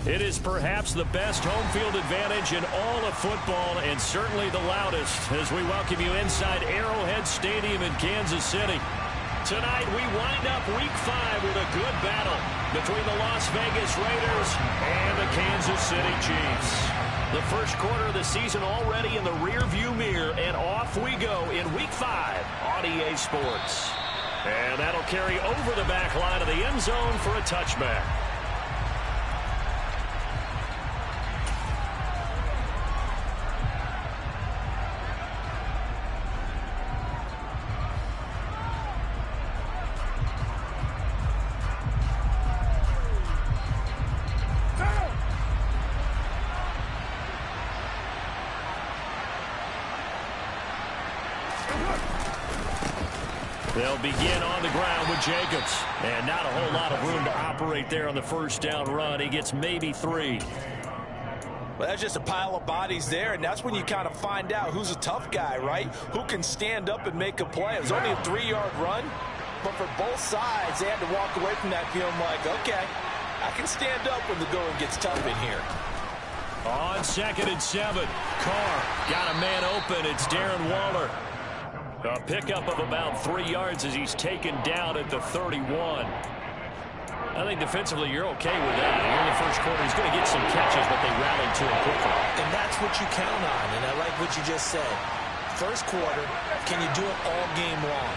It is perhaps the best home field advantage in all of football, and certainly the loudest, as we welcome you inside Arrowhead Stadium in Kansas City. Tonight we wind up Week 5 with a good battle between the Las Vegas Raiders and the Kansas City Chiefs. The first quarter of the season already in the rearview mirror, and off we go in Week 5 on EA Sports. And that'll carry over the back line of the end zone for a touchback. They'll begin on the ground with Jacobs. And not a whole lot of room to operate there on the first down run. He gets maybe 3. Well, that's just a pile of bodies there, and that's when you kind of find out who's a tough guy, right? Who can stand up and make a play. It was only a 3-yard run, but for both sides, they had to walk away from that feeling like, okay, I can stand up when the going gets tough in here. On 2nd and 7, Carr got a man open. It's Darren Waller. A pickup of about 3 yards as he's taken down at the 31. I think defensively you're okay with that. Here in the first quarter, he's going to get some catches, but they rallied to him quickly. And that's what you count on, and I like what you just said. First quarter, can you do it all game long?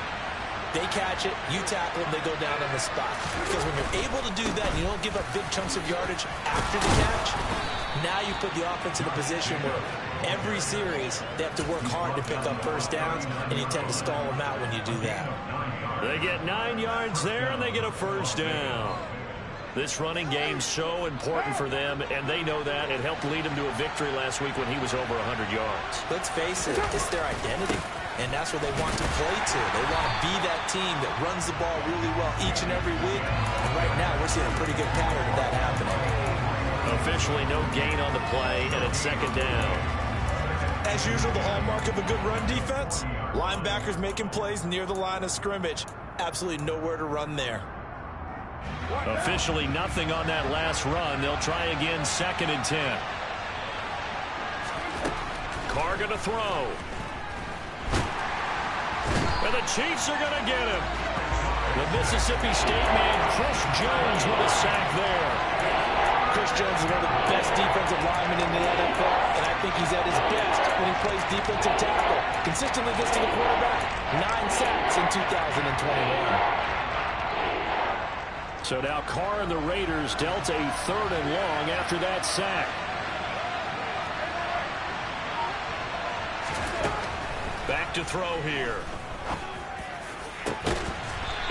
They catch it, you tackle them, they go down on the spot. Because when you're able to do that, and you don't give up big chunks of yardage after the catch, now you put the offense in a position where every series they have to work hard to pick up first downs, and you tend to stall them out when you do that. They get 9 yards there, and they get a first down. This running game's so important for them, and they know that. It helped lead them to a victory last week when he was over 100 yards. Let's face it, it's their identity, and that's what they want to play to. They want to be that team that runs the ball really well each and every week, and right now we're seeing a pretty good pattern of that happening. Officially no gain on the play, and it's 2nd down. As usual, the hallmark of a good run defense, linebackers making plays near the line of scrimmage. Absolutely nowhere to run there. Officially nothing on that last run. They'll try again 2nd and 10. Carr going to throw. And the Chiefs are going to get him. The Mississippi State man, Chris Jones, with a sack there. Chris Jones is one of the best defensive linemen in the NFL, and I think he's at his best when he plays defensive tackle. Consistently gets to the quarterback, 9 sacks in 2021. So now Carr and the Raiders dealt a 3rd and long after that sack. Back to throw here.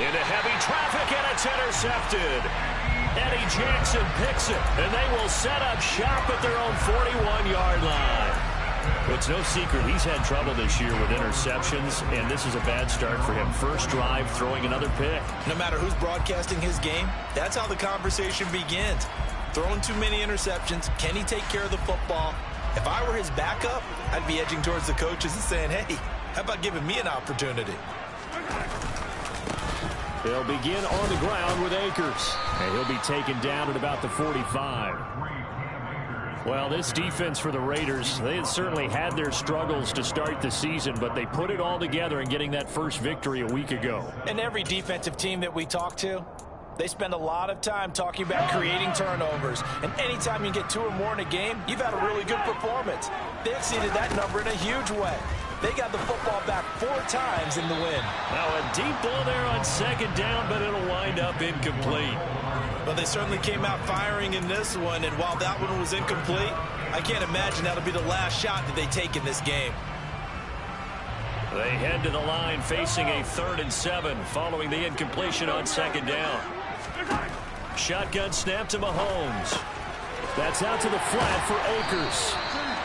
Into heavy traffic, and it's intercepted. Eddie Jackson picks it, and they will set up shop at their own 41-yard line. It's no secret he's had trouble this year with interceptions, and this is a bad start for him. First drive, throwing another pick. No matter who's broadcasting his game, that's how the conversation begins. Throwing too many interceptions, can he take care of the football? If I were his backup, I'd be edging towards the coaches and saying, hey, how about giving me an opportunity? They'll begin on the ground with Akers, and he'll be taken down at about the 45. Well, this defense for the Raiders, they had certainly had their struggles to start the season, but they put it all together in getting that first victory a week ago. And every defensive team that we talk to, they spend a lot of time talking about creating turnovers. And anytime you get 2 or more in a game, you've had a really good performance. They exceeded that number in a huge way. They got the football back 4 times in the win. Now a deep ball there on 2nd down, but it'll wind up incomplete. Well, they certainly came out firing in this one, and while that one was incomplete, I can't imagine that'll be the last shot that they take in this game. They head to the line facing a 3rd and 7 following the incompletion on 2nd down. Shotgun snap to Mahomes. That's out to the flat for Akers.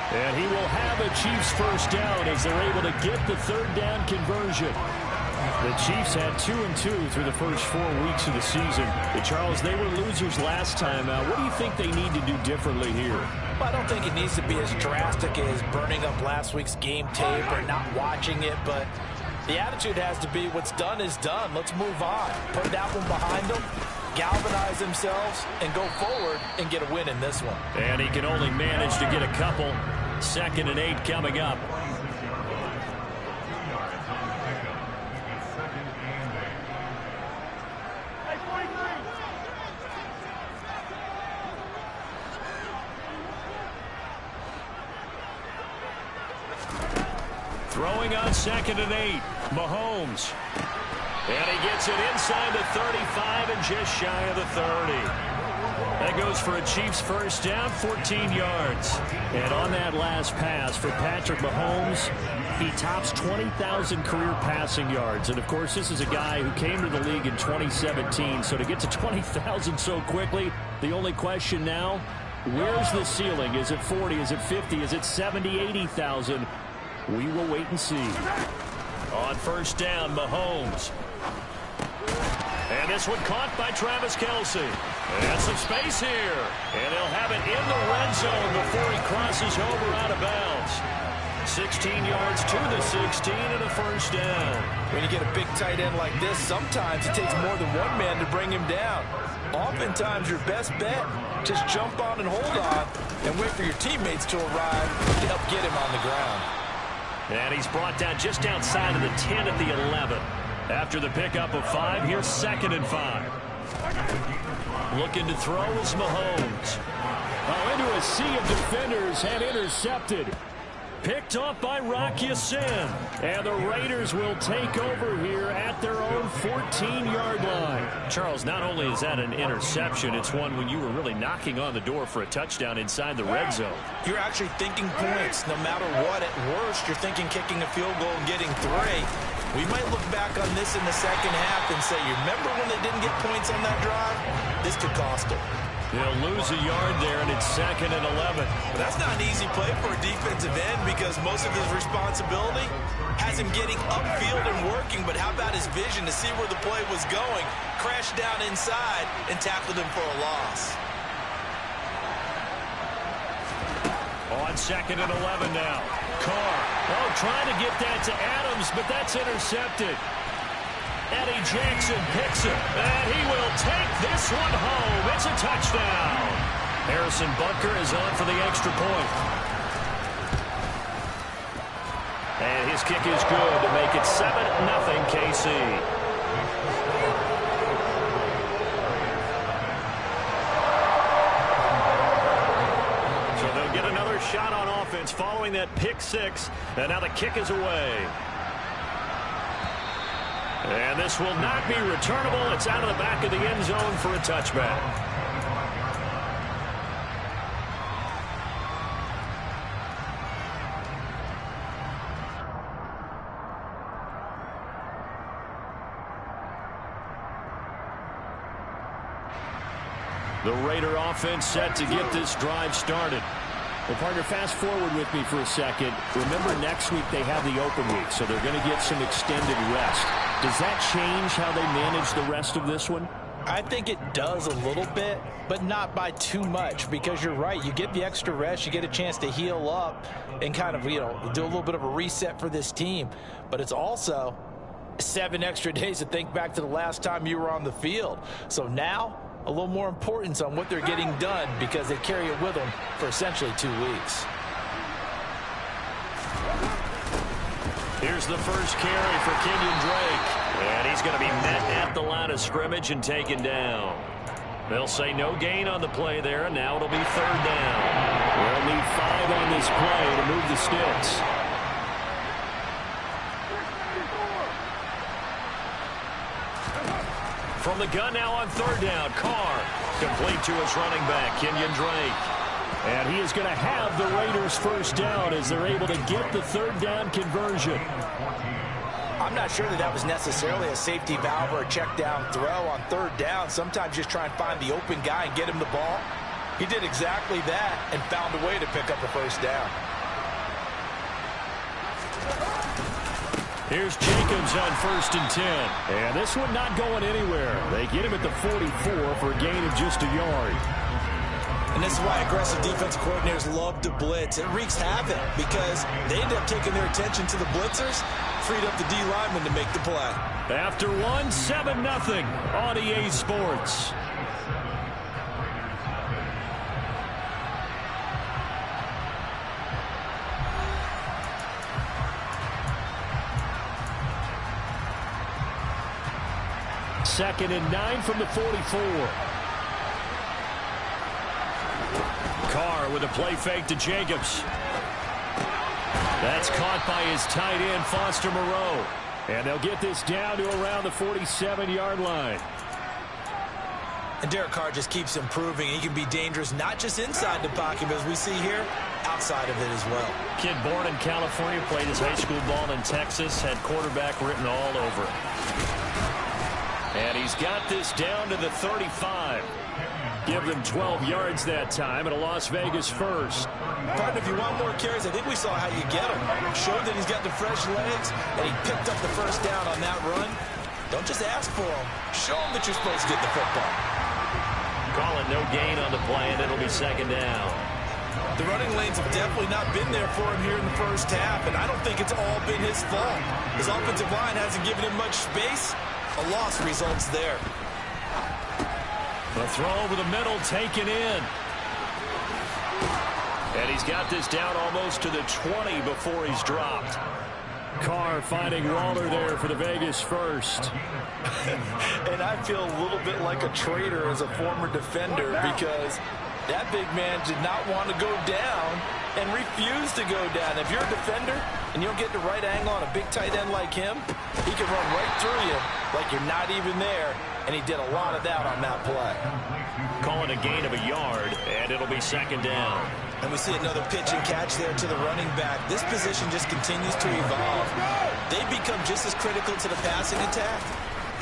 And he will have a Chiefs first down as they're able to get the 3rd down conversion. The Chiefs had 2 and 2 through the first 4 weeks of the season. But Charles, they were losers last time out. What do you think they need to do differently here? Well, I don't think it needs to be as drastic as burning up last week's game tape or not watching it, but the attitude has to be what's done is done. Let's move on. Put that one behind them galvanize themselves and go forward and get a win in this one. And he can only manage to get a couple. 2nd and 8 coming up. Throwing on 2nd and 8. Mahomes. And he gets it inside the 35 and just shy of the 30. That goes for a Chiefs first down, 14 yards. And on that last pass for Patrick Mahomes, he tops 20,000 career passing yards. And, of course, this is a guy who came to the league in 2017. So to get to 20,000 so quickly, the only question now, where's the ceiling? Is it 40? Is it 50? Is it 70, 80,000? We will wait and see. On first down, Mahomes. And this one caught by Travis Kelce. And some space here. And he'll have it in the red zone before he crosses over out of bounds. 16 yards to the 16 and a first down. When you get a big tight end like this, sometimes it takes more than one man to bring him down. Oftentimes, your best bet, just jump on and hold on and wait for your teammates to arrive to help get him on the ground. And he's brought down just outside of the 10 at the 11. After the pickup of 5, here's 2nd and 5. Looking to throw is Mahomes. Oh, into a sea of defenders and intercepted. Picked off by Rock Ya-Sin. And the Raiders will take over here at their own 14-yard line. Charles, not only is that an interception, it's one when you were really knocking on the door for a touchdown inside the red zone. You're actually thinking points. No matter what, at worst, you're thinking kicking a field goal and getting 3. We might look back on this in the second half and say, you remember when they didn't get points on that drive? This could cost them. They'll lose a yard there, and it's 2nd and 11. But that's not an easy play for a defensive end because most of his responsibility has him getting upfield and working. But how about his vision to see where the play was going, crash down inside, and tackle him for a loss? On 2nd and 11 now. Carr. Oh, trying to get that to Adams, but that's intercepted. Eddie Jackson picks it, and he will take this one home. It's a touchdown. Harrison Butker is on for the extra point. And his kick is good to make it 7-0 KC. So they'll get another shot on offense following that pick 6, and now the kick is away. And this will not be returnable. It's out of the back of the end zone for a touchback. The Raider offense set to get this drive started. Well, partner, fast forward with me for a second. Remember, next week they have the open week, so they're going to get some extended rest. Does that change how they manage the rest of this one? I think it does a little bit, but not by too much, because you're right. You get the extra rest, you get a chance to heal up and kind of, do a little bit of a reset for this team. But it's also 7 extra days to think back to the last time you were on the field. So now, a little more importance on what they're getting done because they carry it with them for essentially 2 weeks. Here's the first carry for Kenyon Drake. And he's going to be met at the line of scrimmage and taken down. They'll say no gain on the play there, and now it'll be 3rd down. We'll need 5 on this play to move the sticks. From the gun now on 3rd down, Carr complete to his running back, Kenyon Drake. And he is going to have the Raiders first down as they're able to get the 3rd down conversion. I'm not sure that was necessarily a safety valve or a check down throw on 3rd down. Sometimes just try and find the open guy and get him the ball. He did exactly that and found a way to pick up a first down. Here's Jacobs on 1st and 10. And this one not going anywhere. They get him at the 44 for a gain of just a yard. And this is why aggressive defensive coordinators love to blitz. It wreaks havoc because they end up taking their attention to the blitzers, freed up the D lineman to make the play. After one, 7-0 on EA Sports. 2nd and 9 from the 44. Carr with a play fake to Jacobs. That's caught by his tight end, Foster Moreau. And they'll get this down to around the 47-yard line. And Derek Carr just keeps improving. He can be dangerous not just inside the pocket, but as we see here, outside of it as well. Kid born in California, played his high school ball in Texas, had quarterback written all over it. And he's got this down to the 35. Give them 12 yards that time, and a Las Vegas first. Partner, if you want more carries, I think we saw how you get him. Showed that he's got the fresh legs, and he picked up the first down on that run. Don't just ask for him. Show him that you're supposed to get the football. Call it no gain on the play, and it'll be 2nd down. The running lanes have definitely not been there for him here in the first half, and I don't think it's all been his fault. His offensive line hasn't given him much space. A loss results there. The throw over the middle taken in. And he's got this down almost to the 20 before he's dropped. Carr finding Waller there for the Vegas first. And I feel a little bit like a traitor as a former defender because that big man did not want to go down and refused to go down. If you're a defender and you don't get the right angle on a big tight end like him, he can run right through you like you're not even there. And he did a lot of that on that play. Call it a gain of a yard, and it'll be 2nd down. And we see another pitch and catch there to the running back. This position just continues to evolve. They become just as critical to the passing attack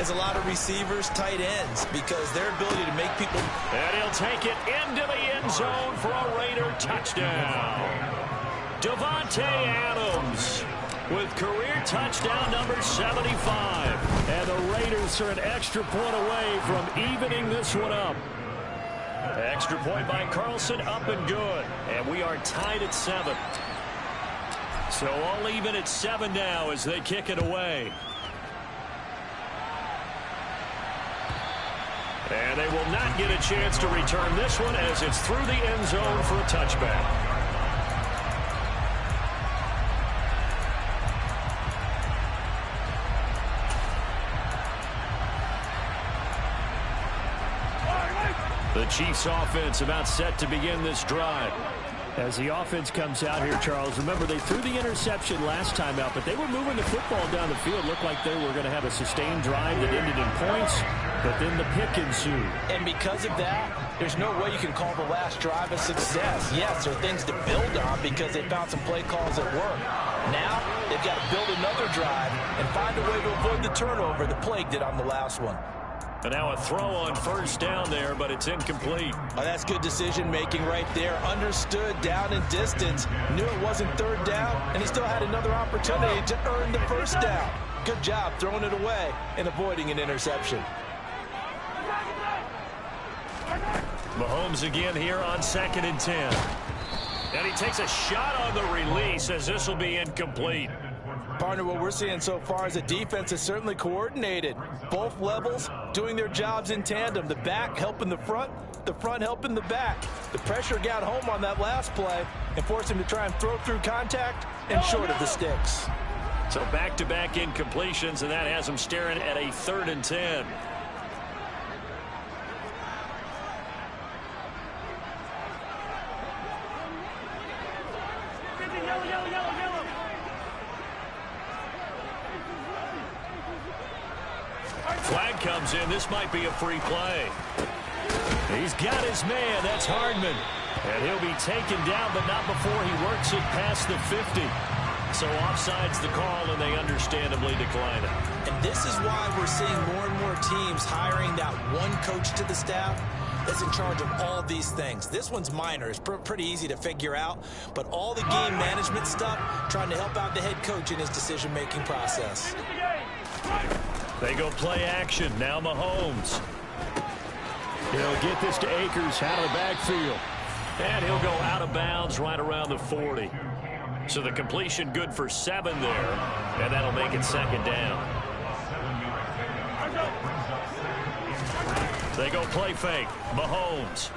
as a lot of receivers, tight ends, because their ability to make people... And he'll take it into the end zone for a Raider touchdown. Davante Adams with career touchdown number 75. And the Raiders are an extra point away from evening this one up. Extra point by Carlson, up and good. And we are tied at 7. So all even at 7 now as they kick it away. And they will not get a chance to return this one as it's through the end zone for a touchback. The Chiefs offense about set to begin this drive. As the offense comes out here, Charles, remember they threw the interception last time out, but they were moving the football down the field. Looked like they were going to have a sustained drive that ended in points, but then the pick ensued. And because of that, there's no way you can call the last drive a success. Yes, there are things to build on because they found some play calls that work. Now, they've got to build another drive and find a way to avoid the turnover the plague did on the last one. And now a throw on first down there, but it's incomplete. Oh, that's good decision-making right there. Understood down and distance. Knew it wasn't 3rd down, and he still had another opportunity to earn the first down. Good job throwing it away and avoiding an interception. Mahomes again here on 2nd and 10. And he takes a shot on the release as this will be incomplete. Partner, what we're seeing so far is the defense is certainly coordinated. Both levels doing their jobs in tandem. The back helping the front helping the back. The pressure got home on that last play and forced him to try and throw through contact and short of the sticks. So back-to-back incompletions, and that has him staring at a 3rd and 10. Flag comes in. This might be a free play. He's got his man. That's Hardman. And he'll be taken down, but not before he works it past the 50. So offside's the call, and they understandably decline it. And this is why we're seeing more and more teams hiring that one coach to the staff that's in charge of all these things. This one's minor. It's pretty easy to figure out. But all the game management stuff, trying to help out the head coach in his decision-making process. They go play action. Now Mahomes. He'll get this to Akers out of the backfield. And he'll go out of bounds right around the 40. So the completion good for 7 there. And that'll make it 2nd down. They go play fake. Mahomes.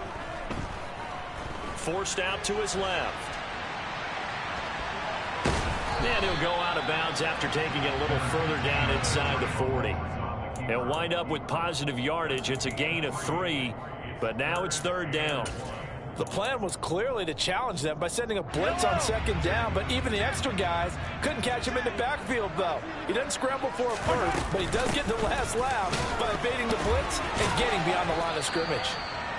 Forced out to his left. And he'll go out of bounds after taking it a little further down inside the 40. He'll wind up with positive yardage. It's a gain of 3, but now it's 3rd down. The plan was clearly to challenge them by sending a blitz on 2nd down, but even the extra guys couldn't catch him in the backfield, though. He doesn't scramble for a first, but he does get the last laugh by evading the blitz and getting beyond the line of scrimmage.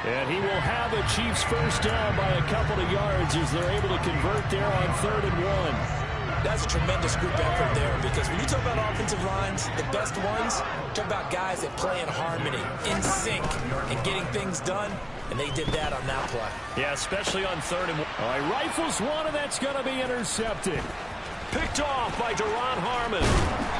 And he will have a Chiefs first down by a couple of yards as they're able to convert there on 3rd and 1. That's a tremendous group effort there, because when you talk about offensive lines, the best ones, talk about guys that play in harmony, in sync, and getting things done, and they did that on that play. Yeah, especially on 3rd and 1. All right, rifles one, and that's going to be intercepted. Picked off by Deron Harmon.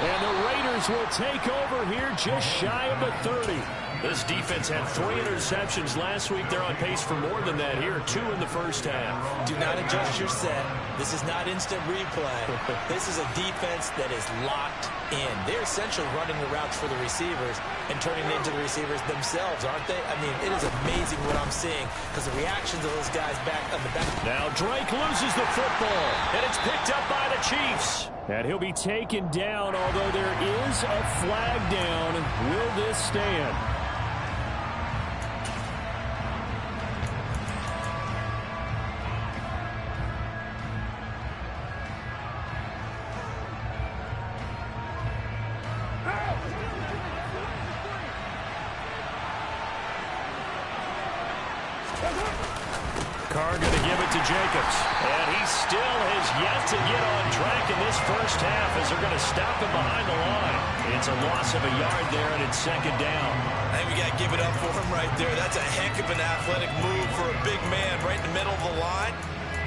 And the Raiders will take over here just shy of the 30. This defense had 3 interceptions last week. They're on pace for more than that here. 2 in the first half. Do not adjust your set. This is not instant replay. This is a defense that is locked in. They're essentially running the routes for the receivers and turning it into the receivers themselves, aren't they? I mean, it is amazing what I'm seeing, because the reactions of those guys back on the back. Now Drake loses the football, and it's picked up by the Chiefs. And he'll be taken down, although there is a flag down. Will this stand? Carr going to give it to Jacobs. And he still has yet to get on track in this first half as they're going to stop him behind the line. It's a loss of a yard there, and it's 2nd down. I think we got to give it up for him right there. That's a heck of an athletic move for a big man right in the middle of the line.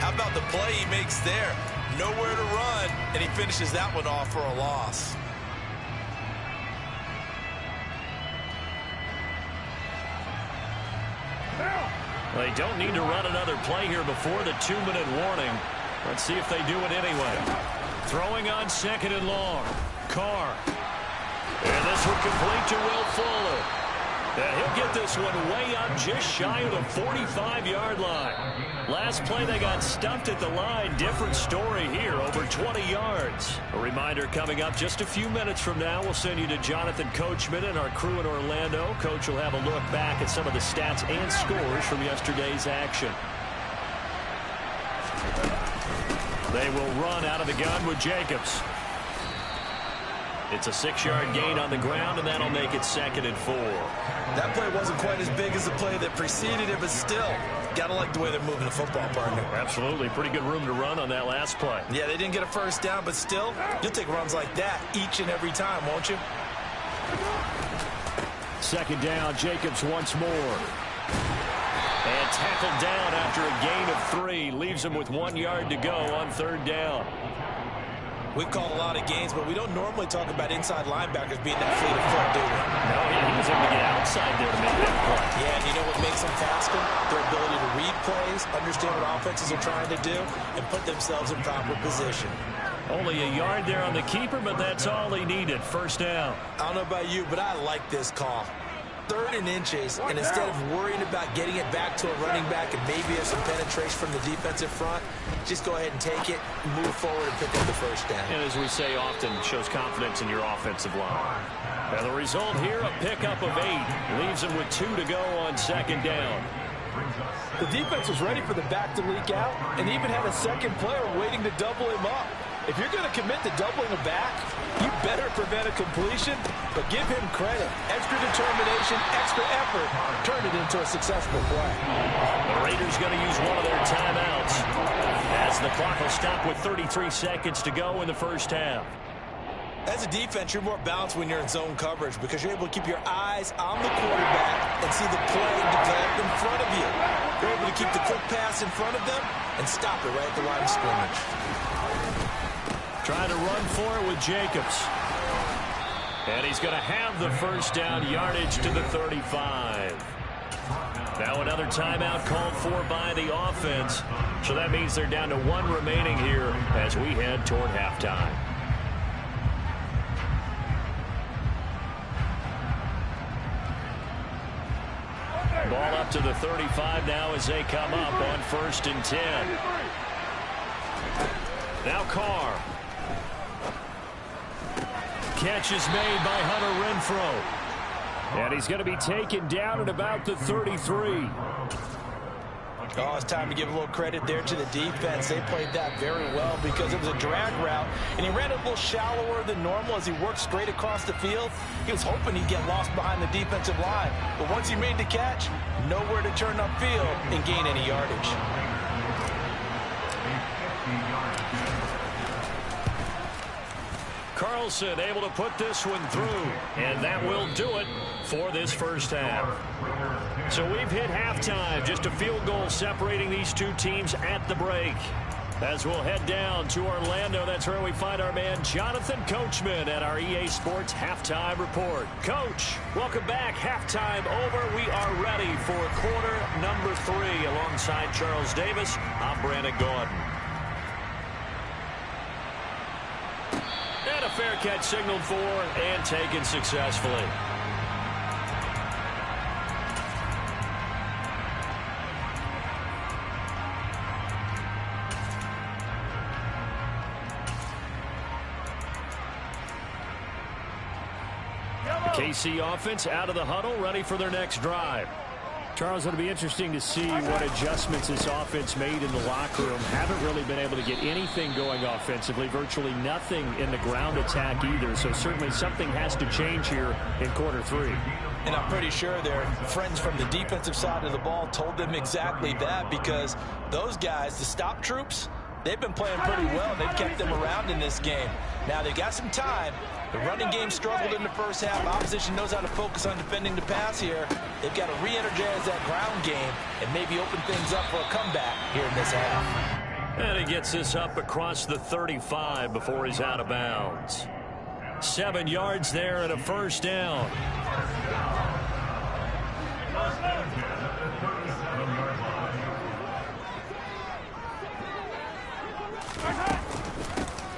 How about the play he makes there? Nowhere to run, and he finishes that one off for a loss. They don't need to run another play here before the 2-minute warning. Let's see if they do it anyway. Throwing on 2nd and long. Carr. And this one complete to Will Fuller. And he'll get this one way up just shy of the 45-yard line. Last play they got stumped at the line. Different story here, over 20 yards. A reminder coming up just a few minutes from now. We'll send you to Jonathan Coachman and our crew in Orlando. Coach will have a look back at some of the stats and scores from yesterday's action. They will run out of the gun with Jacobs. It's a 6-yard gain on the ground, and that'll make it 2nd and 4. That play wasn't quite as big as the play that preceded it, but still, gotta like the way they're moving the football, partner. Absolutely. Pretty good room to run on that last play. Yeah, they didn't get a first down, but still, you'll take runs like that each and every time, won't you? 2nd down, Jacobs once more. And tackled down after a gain of 3. Leaves him with 1 yard to go on 3rd down. We've called a lot of games, but we don't normally talk about inside linebackers being that fleet of foot, do we? No, he was able to get outside there to make that play. Yeah, and you know what makes them faster? Their ability to read plays, understand what offenses are trying to do, and put themselves in proper position. Only a yard there on the keeper, but that's all he needed. 1st down. I don't know about you, but I like this call. 3rd and inches, and instead of worrying about getting it back to a running back and maybe have some penetration from the defensive front, just go ahead and take it, move forward, and pick up the 1st down. And as we say often, shows confidence in your offensive line. And the result here, a pickup of 8. Leaves him with 2 to go on 2nd down. The defense was ready for the back to leak out and even had a second player waiting to double him up. If you're going to commit to doubling a back, you better prevent a completion, but give him credit. Extra determination, extra effort, turned it into a successful play. The Raiders going to use one of their timeouts as the clock will stop with 33 seconds to go in the first half. As a defense, you're more balanced when you're in zone coverage because you're able to keep your eyes on the quarterback and see the play develop in front of you. You're able to keep the quick pass in front of them and stop it right at the line of scrimmage. Trying to run for it with Jacobs. And he's going to have the 1st down, yardage to the 35. Now another timeout called for by the offense. So that means they're down to 1 remaining here as we head toward halftime. Ball up to the 35 now as they come up on 1st and 10. Now Carr. Catch is made by Hunter Renfrow. And he's going to be taken down at about the 33. Oh, it's time to give a little credit there to the defense. They played that very well because it was a drag route, and he ran a little shallower than normal as he worked straight across the field. He was hoping he'd get lost behind the defensive line, but once he made the catch, nowhere to turn upfield and gain any yardage. Carlson able to put this one through, and that will do it for this first half. So we've hit halftime, just a field goal separating these two teams at the break. As we'll head down to Orlando, that's where we find our man Jonathan Coachman at our EA Sports Halftime Report. Coach, welcome back. Halftime over. We are ready for quarter number 3. Alongside Charles Davis, I'm Brandon Gordon. And a fair catch signaled for and taken successfully. KC offense out of the huddle, ready for their next drive. Charles, it'll be interesting to see what adjustments this offense made in the locker room. Haven't really been able to get anything going offensively, virtually nothing in the ground attack either. So certainly something has to change here in quarter 3. And I'm pretty sure their friends from the defensive side of the ball told them exactly that, because those guys, the stop troops, they've been playing pretty well. They've kept them around in this game. Now they've got some time. The running game struggled in the first half. Opposition knows how to focus on defending the pass here. They've got to re-energize that ground game and maybe open things up for a comeback here in this half. And he gets this up across the 35 before he's out of bounds. 7 yards there and a first down.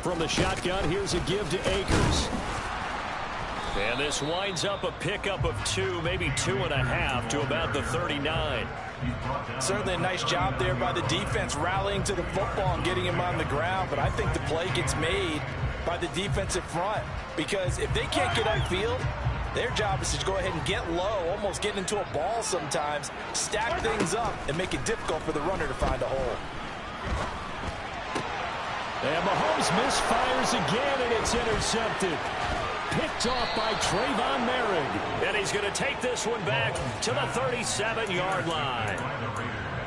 From the shotgun, here's a give to Akers. And this winds up a pickup of 2, maybe 2.5 to about the 39. Certainly a nice job there by the defense rallying to the football and getting him on the ground, but I think the play gets made by the defensive front, because if they can't get upfield, their job is to go ahead and get low, almost get into a ball sometimes, stack things up, and make it difficult for the runner to find a hole. And Mahomes misfires again, and it's intercepted. Picked off by Trayvon Merrick. And he's going to take this one back to the 37-yard line.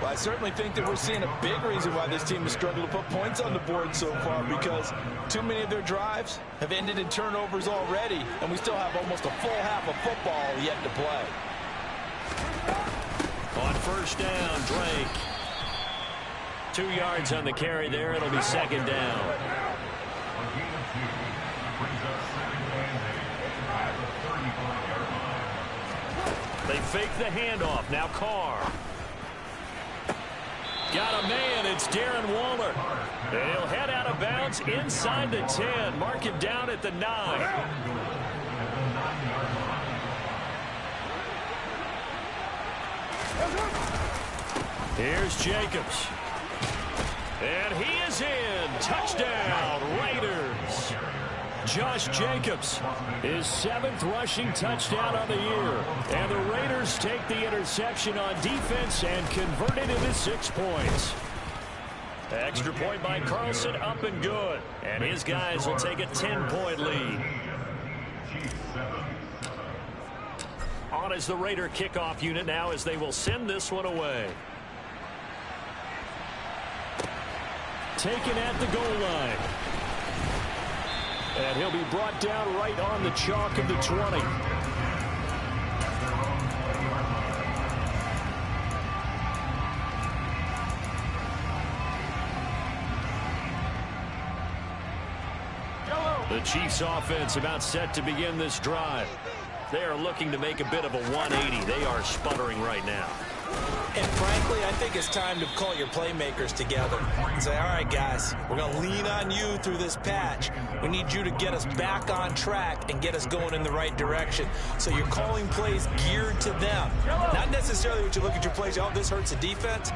Well, I certainly think that we're seeing a big reason why this team has struggled to put points on the board so far, because too many of their drives have ended in turnovers already, and we still have almost a full half of football yet to play. On first down, Drake. 2 yards on the carry there. It'll be second down. They fake the handoff. Now Carr. Got a man. It's Darren Waller. And he'll head out of bounds inside the 10. Mark him down at the 9. Here's Jacobs. And he is in. Touchdown, Raiders. Josh Jacobs, his 7th rushing touchdown on the year. And the Raiders take the interception on defense and convert it into 6 points. Extra point by Carlson, up and good. And his guys will take a 10-point lead. On is the Raider kickoff unit now as they will send this one away. Taken at the goal line. And he'll be brought down right on the chalk of the 20. The Chiefs offense about set to begin this drive. They are looking to make a bit of a 180. They are sputtering right now. And frankly, I think it's time to call your playmakers together and say, all right, guys, we're going to lean on you through this patch. We need you to get us back on track and get us going in the right direction. So you're calling plays geared to them. Not necessarily what you look at your plays, oh, this hurts the defense.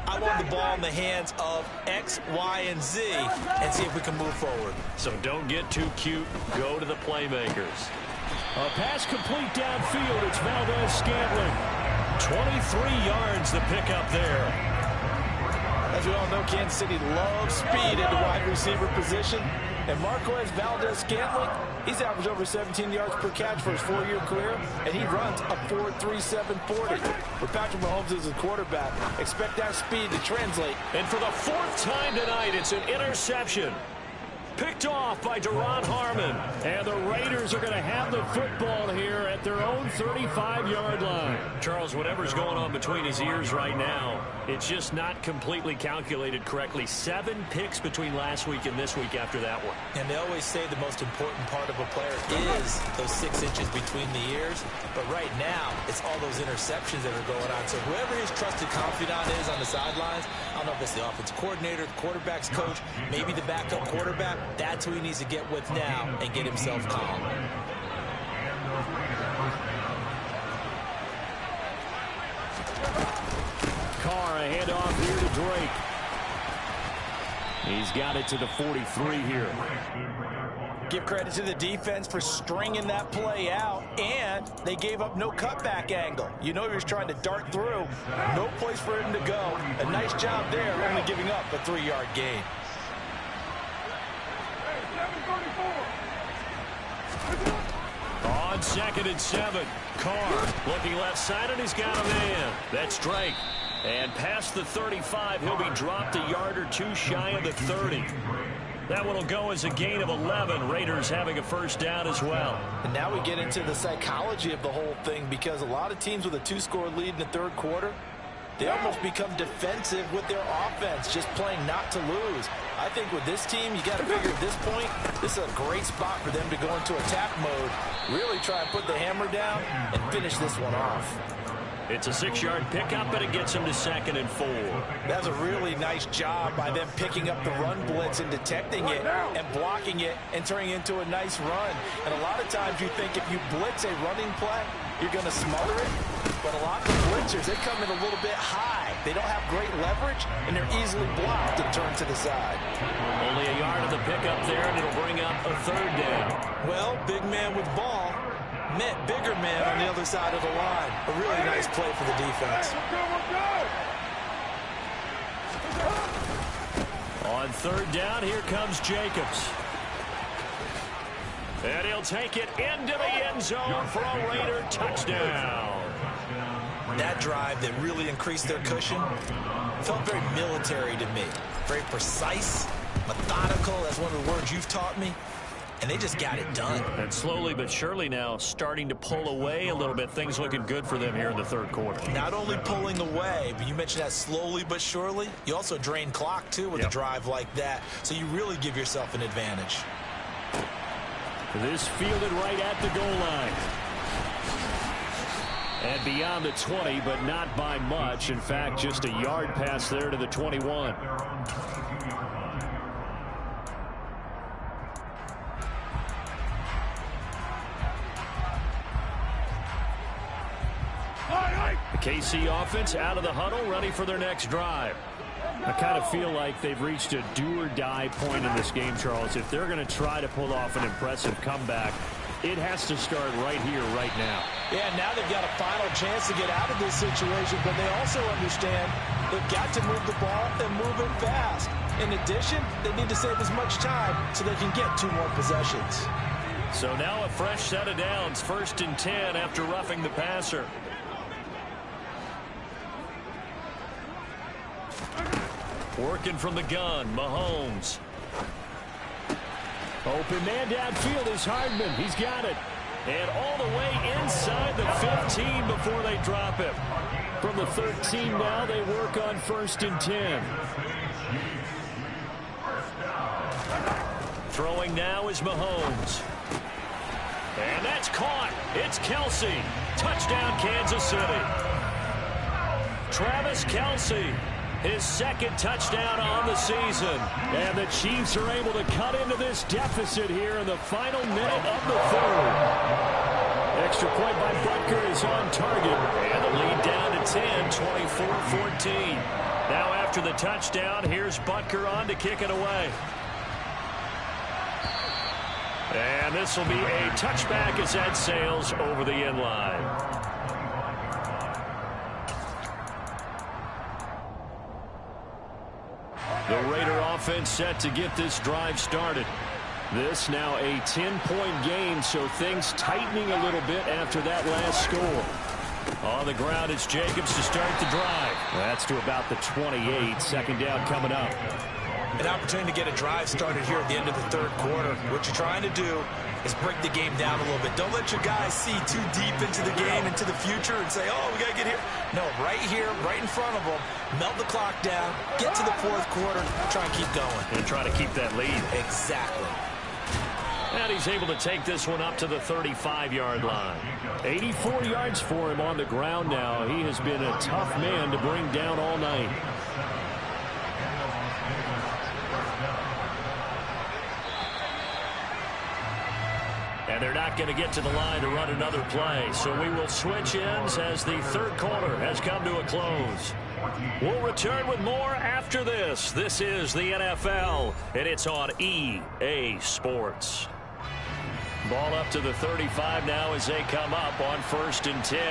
I want the ball in the hands of X, Y, and Z and see if we can move forward. So don't get too cute. Go to the playmakers. A pass complete downfield. It's Valdez-Scantling. 23 yards the pickup there. As we all know, Kansas City loves speed at the wide receiver position. And Marquez Valdez-Scantling, he's averaged over 17 yards per catch for his 4-year career, and he runs a 4.37 40. With Patrick Mahomes as his quarterback, expect that speed to translate. And for the 4th time tonight, it's an interception. Picked off by Duron Harmon. And the Raiders are going to have the football here at their own 35-yard line. Charles, whatever's going on between his ears right now, it's just not completely calculated correctly. 7 picks between last week and this week after that one. And they always say the most important part of a player is those 6 inches between the ears. But right now, it's all those interceptions that are going on. So whoever his trusted confidant is on the sidelines, I don't know if it's the offensive coordinator, the quarterback's coach, maybe the backup quarterback, that's who he needs to get with now and get himself calm. Carr, a handoff here to Drake. He's got it to the 43 here. Give credit to the defense for stringing that play out, and they gave up no cutback angle. You know he was trying to dart through. No place for him to go. A nice job there, only giving up a 3-yard gain. On 2nd and 7, Carr looking left side, and he's got a man. That's Drake. And past the 35, he'll be dropped a yard or 2 shy of the 30. That one will go as a gain of 11. Raiders having a first down as well. And now we get into the psychology of the whole thing, because a lot of teams with a 2-score lead in the 3rd quarter, they almost become defensive with their offense, just playing not to lose. I think with this team, you got to figure at this point, this is a great spot for them to go into attack mode, really try and put the hammer down and finish this one off. It's a 6-yard pickup, but it gets him to 2nd and 4. That's a really nice job by them picking up the run blitz and detecting it and blocking it and turning it into a nice run. And a lot of times you think if you blitz a running play, you're going to smother it. But a lot of the blitzers, they come in a little bit high. They don't have great leverage, and they're easily blocked and turned to the side. Only a yard of the pickup there, and it'll bring up a 3rd down. Well, big man with ball met bigger man on the other side of the line. A really nice play for the defense. On 3rd down, here comes Jacobs. And he'll take it into the end zone for a Raider touchdown. That drive that really increased their cushion felt very military to me. Very precise, methodical. That's one of the words you've taught me. And they just got it done. And slowly but surely now starting to pull away a little bit. Things looking good for them here in the 3rd quarter. Not only pulling away, but you mentioned that slowly but surely. You also drain clock, too, with a drive like that. So you really give yourself an advantage. This fielded right at the goal line. And beyond the 20, but not by much. In fact, just a yard pass there to the 21. The KC offense out of the huddle, ready for their next drive. I kind of feel like they've reached a do-or-die point in this game, Charles. If they're going to try to pull off an impressive comeback, it has to start right here, right now. Yeah, now they've got a final chance to get out of this situation, but they also understand they've got to move the ball and move it fast. In addition, they need to save as much time so they can get 2 more possessions. So now a fresh set of downs, 1st and 10 after roughing the passer. Working from the gun, Mahomes. Open man downfield is Hardman. He's got it. And all the way inside the 15 before they drop him. From the 13 now, they work on 1st and 10. Throwing now is Mahomes. And that's caught. It's Kelsey. Touchdown, Kansas City. Travis Kelsey, his 2nd touchdown on the season. And the Chiefs are able to cut into this deficit here in the final minute of the 3rd. Extra point by Butker is on target. And the lead down to 10, 24-14. Now after the touchdown, here's Butker on to kick it away. And this will be a touchback as that sails over the end line. The Raider offense set to get this drive started. This now a 10-point game, so things tightening a little bit after that last score. On the ground, it's Jacobs to start the drive. That's to about the 28. Second down coming up. An opportunity to get a drive started here at the end of the third quarter. What you're trying to do is break the game down a little bit. Don't let your guys see too deep into the game, into the future, and say, oh, we got to get here. No, right here, right in front of them, melt the clock down, get to the fourth quarter, try and keep going. And try to keep that lead. Exactly. And he's able to take this one up to the 35-yard line. 84 yards for him on the ground now. He has been a tough man to bring down all night. And they're not going to get to the line to run another play. So we will switch ends as the third quarter has come to a close. We'll return with more after this. This is the NFL, and it's on EA Sports. Ball up to the 35 now as they come up on 1st and 10.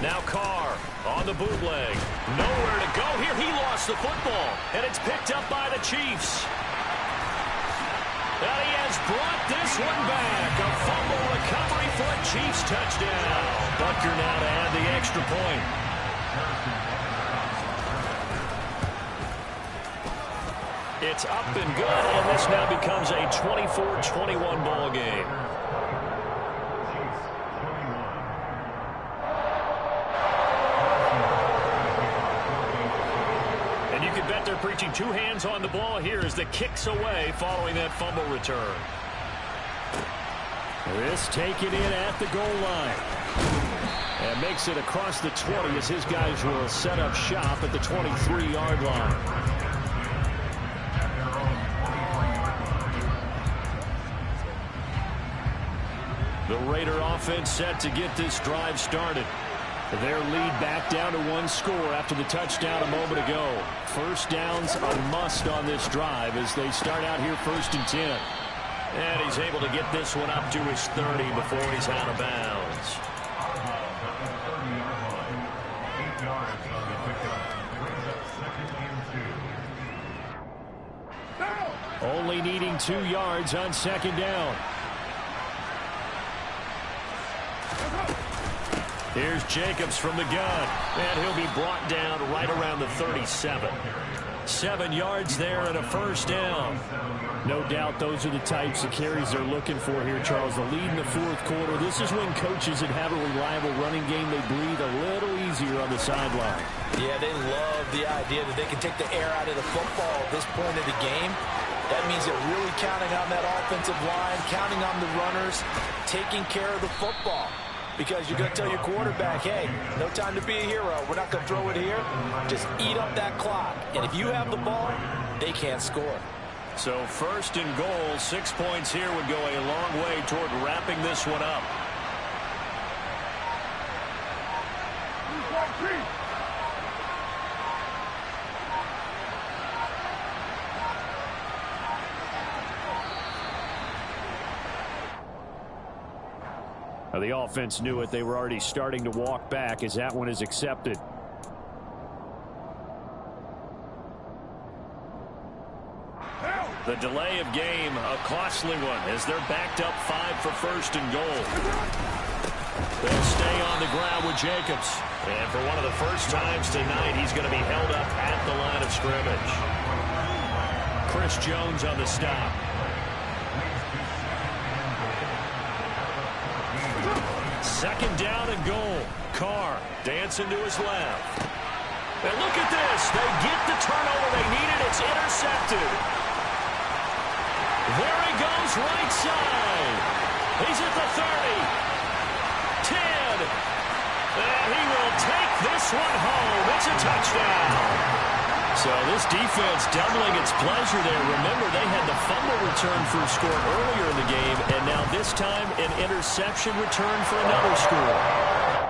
Now Carr on the bootleg. Nowhere to go here. He lost the football, and it's picked up by the Chiefs. And he has brought this one back. A fumble recovery for a Chiefs touchdown. Butker now to add the extra point. It's up and good, and this now becomes a 24-21 ball game. And you can bet they're preaching two hands on the ball here as the kick's away following that fumble return. This taken in at the goal line. And makes it across the 20 as his guys will set up shop at the 23-yard line. The Raider offense set to get this drive started. Their lead back down to one score after the touchdown a moment ago. First down's a must on this drive as they start out here 1st and 10. And he's able to get this one up to his 30 before he's out of bounds. Only needing 2 yards on second down. Here's Jacobs from the gun, and he'll be brought down right around the 37. 7 yards there and a first down. No doubt those are the types of carries they're looking for here, Charles. The lead in the fourth quarter. This is when coaches that have a reliable running game, they breathe a little easier on the sideline. Yeah, they love the idea that they can take the air out of the football at this point of the game. That means they're really counting on that offensive line, counting on the runners, taking care of the football. Because you're going to tell your quarterback, hey, no time to be a hero. We're not going to throw it here. Just eat up that clock. And if you have the ball, they can't score. So 1st and goal, 6 points here would go a long way toward wrapping this one up. The offense knew it. They were already starting to walk back as that one is accepted. The delay of game, a costly one, as they're backed up 5 for 1st and goal. They'll stay on the ground with Jacobs. And for one of the first times tonight, he's going to be held up at the line of scrimmage. Chris Jones on the stop. Second down and goal. Carr dancing to his left. And look at this. They get the turnover they needed. It's intercepted. There he goes right side. He's at the 30. 10. And he will take this one home. It's a touchdown. So this defense doubling its pleasure there. Remember, they had the fumble return for a score earlier in the game, and now this time an interception return for another score.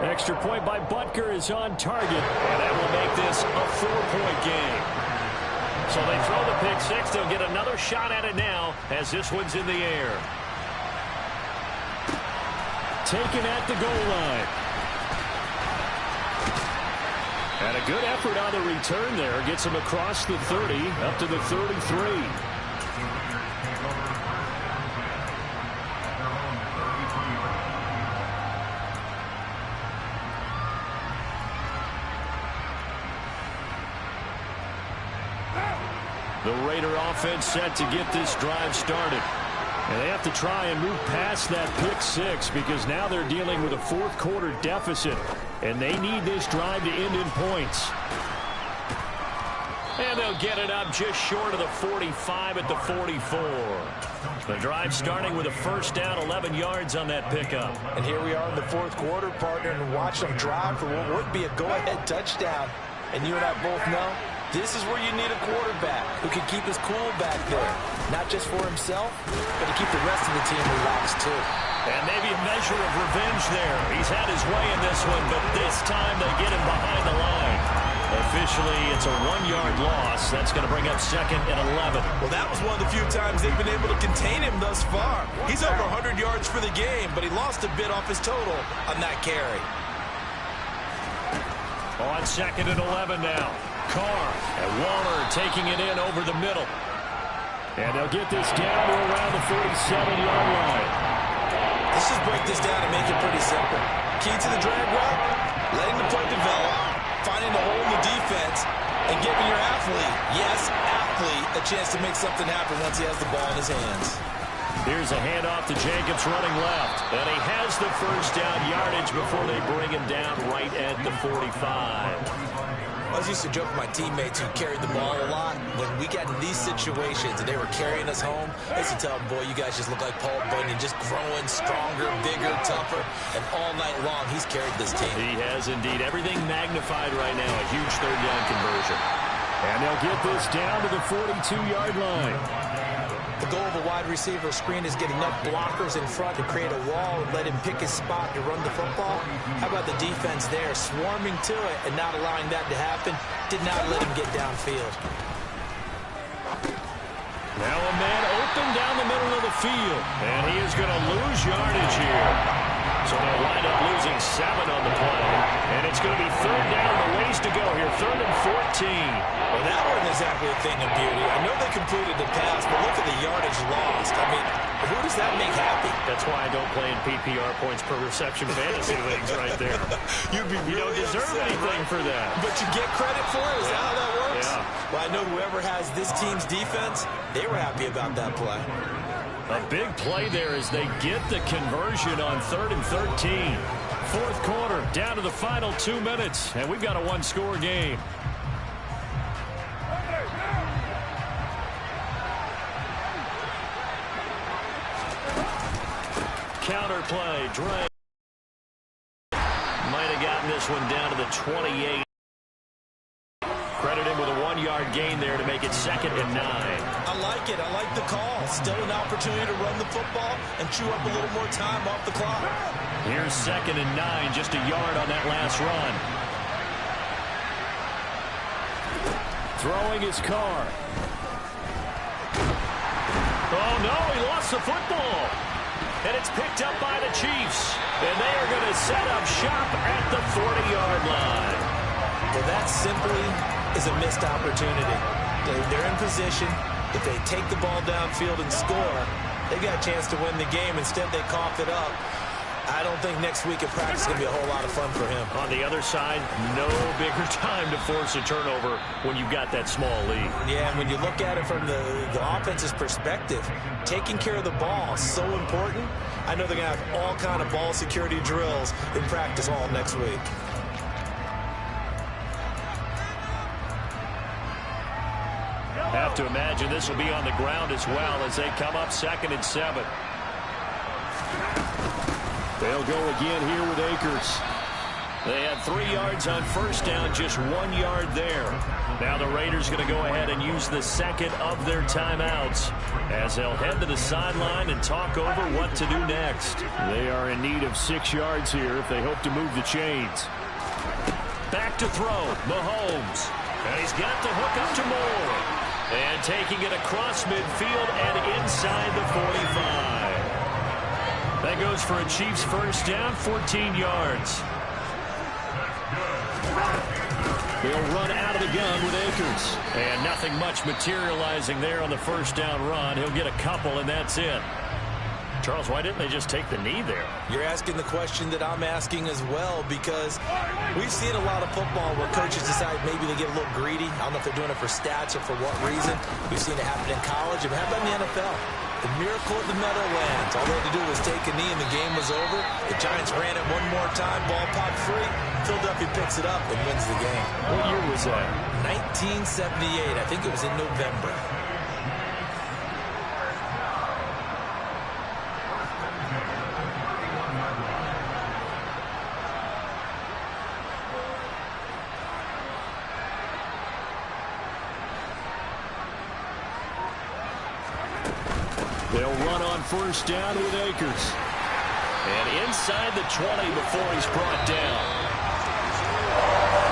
Extra point by Butker is on target, and that will make this a 4-point game. So they throw the pick six. They'll get another shot at it now as this one's in the air. Taken at the goal line. And a good effort on the return there. Gets him across the 30, up to the 33. The Raider offense set to get this drive started. And they have to try and move past that pick six because now they're dealing with a fourth quarter deficit. And they need this drive to end in points. And they'll get it up just short of the 45 at the 44. The drive starting with a first down, 11 yards on that pickup. And here we are in the fourth quarter, partner, and watch them drive for what would be a go-ahead touchdown. And you and I both know this is where you need a quarterback who can keep his cool back there. Not just for himself, but to keep the rest of the team relaxed too. And maybe a measure of revenge there. He's had his way in this one, but this time they get him behind the line. Officially, it's a 1-yard loss. That's going to bring up second and 11. Well, that was one of the few times they've been able to contain him thus far. He's over 100 yards for the game, but he lost a bit off his total on that carry. On second and 11 now. Carr and Waller taking it in over the middle. And they'll get this down to around the 47-yard line. Let's just break this down and make it pretty simple. Key to the drag route, letting the play develop, finding a hole in the defense, and giving your athlete, yes, athlete, a chance to make something happen once he has the ball in his hands. Here's a handoff to Jacobs running left. And he has the first down yardage before they bring him down right at the 45. I was used to joke with my teammates who carried the ball a lot. When we got in these situations and they were carrying us home, I used to tell them, boy, you guys just look like Paul Bunyan, just growing stronger, bigger, tougher. And all night long, he's carried this team. He has indeed. Everything magnified right now. A huge third down conversion. And they'll get this down to the 42-yard line. The goal of a wide receiver screen is get enough blockers in front to create a wall and let him pick his spot to run the football. How about the defense there, swarming to it and not allowing that to happen? Did not let him get downfield. Now a man open down the middle of the field. And he is going to lose yardage here. So they'll wind up losing 7 on the play. And it's going to be third down, the ways to go here. Third and 14. Well, that wasn't exactly a thing of beauty. I know they completed the pass, but look at the yardage lost. I mean, who does that make happy? That's why I don't play in PPR points per reception fantasy leagues right there. You don't deserve anything for that. But you get credit for it? Is that how that works? Yeah. Well, I know whoever has this team's defense, they were happy about that play. A big play there as they get the conversion on 3rd and 13. Fourth quarter, down to the final 2 minutes, and we've got a one-score game. Counter play, Dre. Might have gotten this one down to the 28. Credit him with a 1-yard gain there to make it 2nd and 9. I like it. I like the call. Still an opportunity to run the football and chew up a little more time off the clock. Here's 2nd and 9, just a yard on that last run. Throwing his Carr. Oh, no, he lost the football. And it's picked up by the Chiefs. And they are going to set up shop at the 40-yard line. Well, that simply is a missed opportunity. They're in position. If they take the ball downfield and score, they've got a chance to win the game. Instead, they cough it up. I don't think next week at practice is going to be a whole lot of fun for him. On the other side, no bigger time to force a turnover when you've got that small lead. Yeah, and when you look at it from the offense's perspective, taking care of the ball is so important. I know they're going to have all kind of ball security drills in practice all next week. Have to imagine this will be on the ground as well as they come up 2nd and 7. They'll go again here with Akers. They had 3 yards on first down, just 1 yard there. Now the Raiders going to go ahead and use the second of their timeouts as they'll head to the sideline and talk over what to do next. They are in need of 6 yards here if they hope to move the chains. Back to throw, Mahomes. And he's got the hook up to Moore. And taking it across midfield and inside the 45. That goes for a Chiefs first down, 14 yards. They'll run out of the gun with Akers. And nothing much materializing there on the first down run. He'll get a couple, and that's it. Charles, why didn't they just take the knee there? You're asking the question that I'm asking as well, because we've seen a lot of football where coaches decide maybe they get a little greedy. I don't know if they're doing it for stats or for what reason. We've seen it happen in college. And how about in the NFL? The miracle of the Meadowlands. All they had to do was take a knee and the game was over. The Giants ran it one more time. Ball popped free. Philadelphia picks it up and wins the game. What year was that? 1978. I think it was in November. They'll run on first down with Akers. And inside the 20 before he's brought down.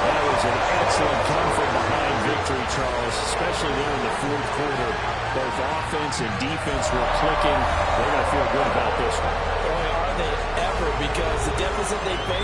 That was an excellent come-from-behind victory, Charles, especially there in the fourth quarter. Both offense and defense were clicking. They're going to feel good about this one. Boy, are they ever, because the deficit they faced